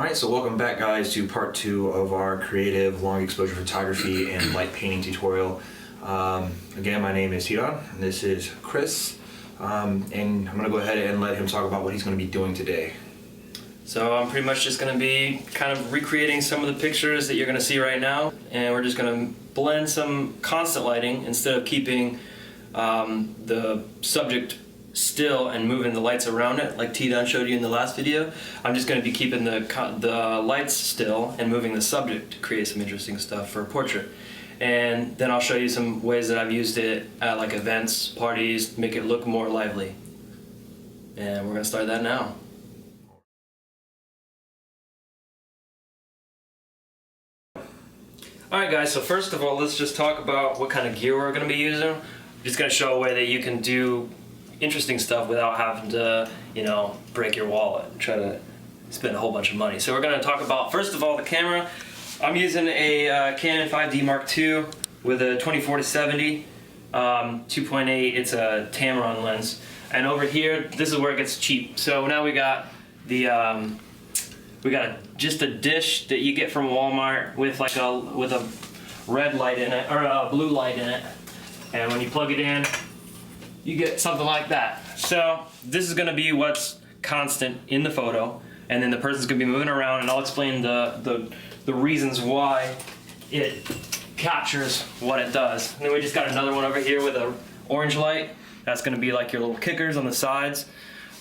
Alright, so welcome back guys to part 2 of our creative long exposure photography and light painting tutorial. Again, my name is Tiran, and this is Chris, and I'm going to go ahead and let him talk about what he's going to be doing today. So I'm pretty much just going to be kind of recreating some of the pictures that you're going to see right now, and we're just going to blend some constant lighting instead of keeping the subject still and moving the lights around it like T-Don showed you in the last video. I'm just going to be keeping the lights still and moving the subject to create some interesting stuff for a portrait. And then I'll show you some ways that I've used it at like events, parties, make it look more lively. And we're going to start that now. Alright guys, so first of all, let's just talk about what kind of gear we're going to be using. I'm just going to show a way that you can do interesting stuff without having to, break your wallet and try to spend a whole bunch of money. So we're going to talk about, first of all, the camera. I'm using a Canon 5D Mark II with a 24-70 2.8. It's a Tamron lens. And over here, this is where it gets cheap. So now we got the just a dish that you get from Walmart with a red light in it, or a blue light in it. And when you plug it in, you get something like that. So this is going to be what's constant in the photo, and then the person's going to be moving around, and I'll explain the reasons why it captures what it does. And then we just got another one over here with an orange light. That's going to be like your little kickers on the sides.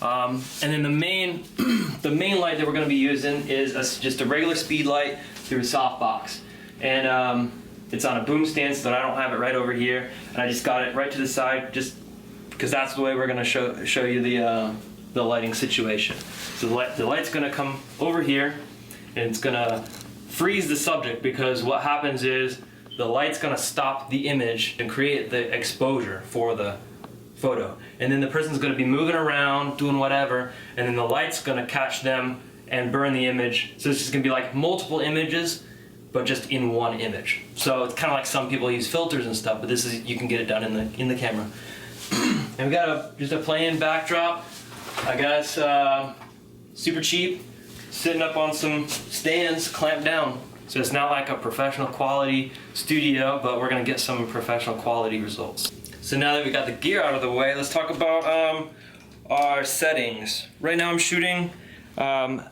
And then the main light that we're going to be using is just a regular speed light through a softbox. And it's on a boom stand, so that I don't have it right over here. And I just got it right to the side, just because that's the way we're going to show you the lighting situation. So the light's going to come over here, and it's going to freeze the subject, because what happens is the light's going to stop the image and create the exposure for the photo. And then the person's going to be moving around, doing whatever, and then the light's going to catch them and burn the image. So it's just going to be like multiple images, but just in one image. So it's kind of like some people use filters and stuff, but this is, you can get it done in the camera. And we got just a plain backdrop. I guess super cheap, sitting up on some stands clamped down. So it's not like a professional quality studio, but we're gonna get some professional quality results. So now that we got the gear out of the way, let's talk about our settings. Right now I'm shooting I'm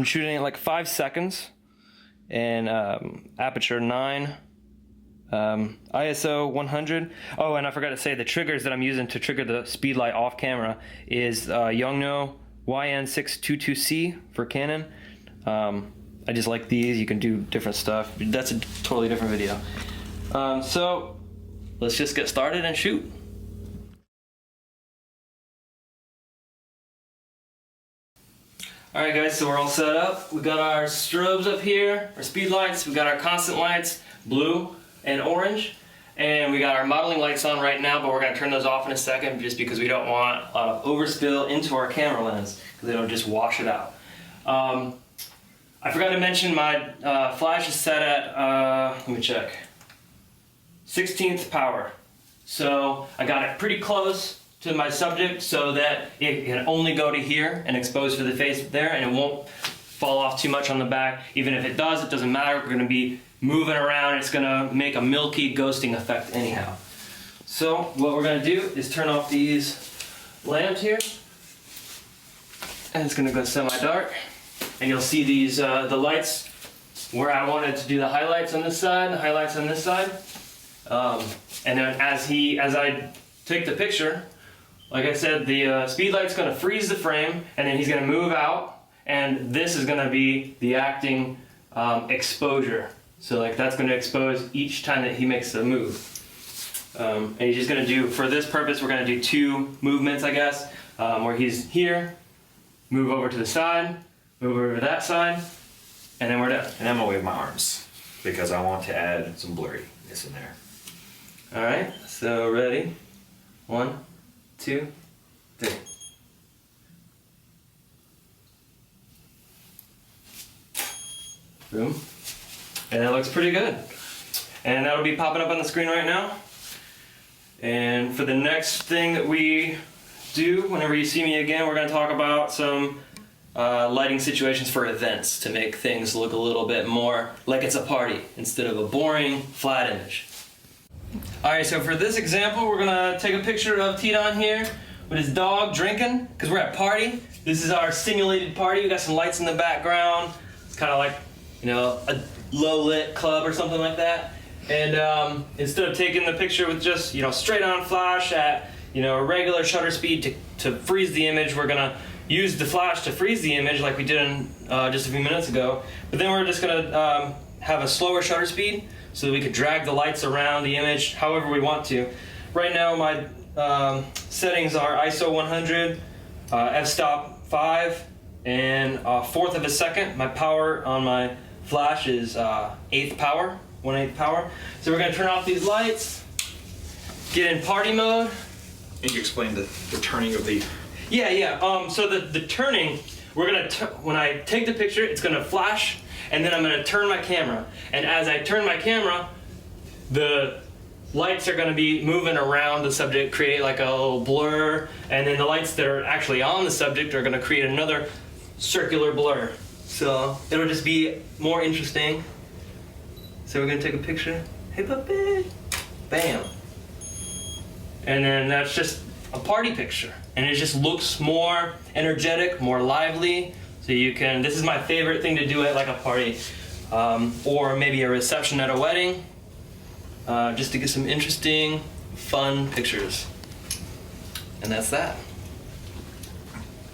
shooting at like 5 seconds and aperture 9. ISO 100. Oh, and I forgot to say the triggers that I'm using to trigger the speed light off camera is Yongnuo YN622C for Canon. I just like these. You can do different stuff. That's a totally different video. So let's just get started and shoot. Alright guys, so we're all set up. We got our strobes up here, our speed lights, we got our constant lights, blue and orange, and we got our modeling lights on right now, but we're going to turn those off in a second just because we don't want a lot of overspill into our camera lens, because it'll just wash it out. I forgot to mention my flash is set at, let me check, 16th power. So I got it pretty close to my subject so that it can only go to here and expose for the face there, and it won't fall off too much on the back. Even if it does, it doesn't matter. We're going to be moving around. It's going to make a milky ghosting effect anyhow. So what we're going to do is turn off these lamps here, and it's going to go semi-dark, and you'll see these the lights where I wanted to do the highlights on this side, the highlights on this side, and then as I take the picture, like I said, the speed light's going to freeze the frame, and then he's going to move out, and this is going to be the acting exposure. So like that's going to expose each time that he makes a move. And he's just going to do, for this purpose, we're going to do 2 movements, I guess, where he's here, move over to the side, move over to that side, and then we're done. And I'm going to wave my arms because I want to add some blurriness in there. Alright, so ready? 1, 2, 3. Boom. And it looks pretty good. And that'll be popping up on the screen right now. And for the next thing that we do, whenever you see me again, we're going to talk about some lighting situations for events to make things look a little bit more like it's a party instead of a boring, flat image. Alright, so for this example, we're gonna take a picture of T-Don here with his dog drinking, because we're at a party. This is our simulated party. We got some lights in the background. It's kind of like, you know, a low-lit club or something like that. And instead of taking the picture with just, you know, straight-on flash at, you know, a regular shutter speed to freeze the image, we're gonna use the flash to freeze the image like we did in, just a few minutes ago. But then we're just gonna have a slower shutter speed so that we could drag the lights around the image however we want to. Right now my settings are ISO 100, f-stop 5, and 1/4 of a second. My power on my flash is 1/8 power. So we're gonna turn off these lights, get in party mode. And you explained the turning of the... Yeah. So the turning, we're gonna when I take the picture, it's gonna flash, and then I'm gonna turn my camera. And as I turn my camera, the lights are gonna be moving around the subject, create like a little blur, and then the lights that are actually on the subject are gonna create another circular blur. So it'll just be more interesting. So we're gonna take a picture. Hey puppy! Bam! And then that's just a party picture. And it just looks more energetic, more lively. So you can, this is my favorite thing to do at like a party. Or maybe a reception at a wedding. Just to get some interesting, fun pictures. And that's that.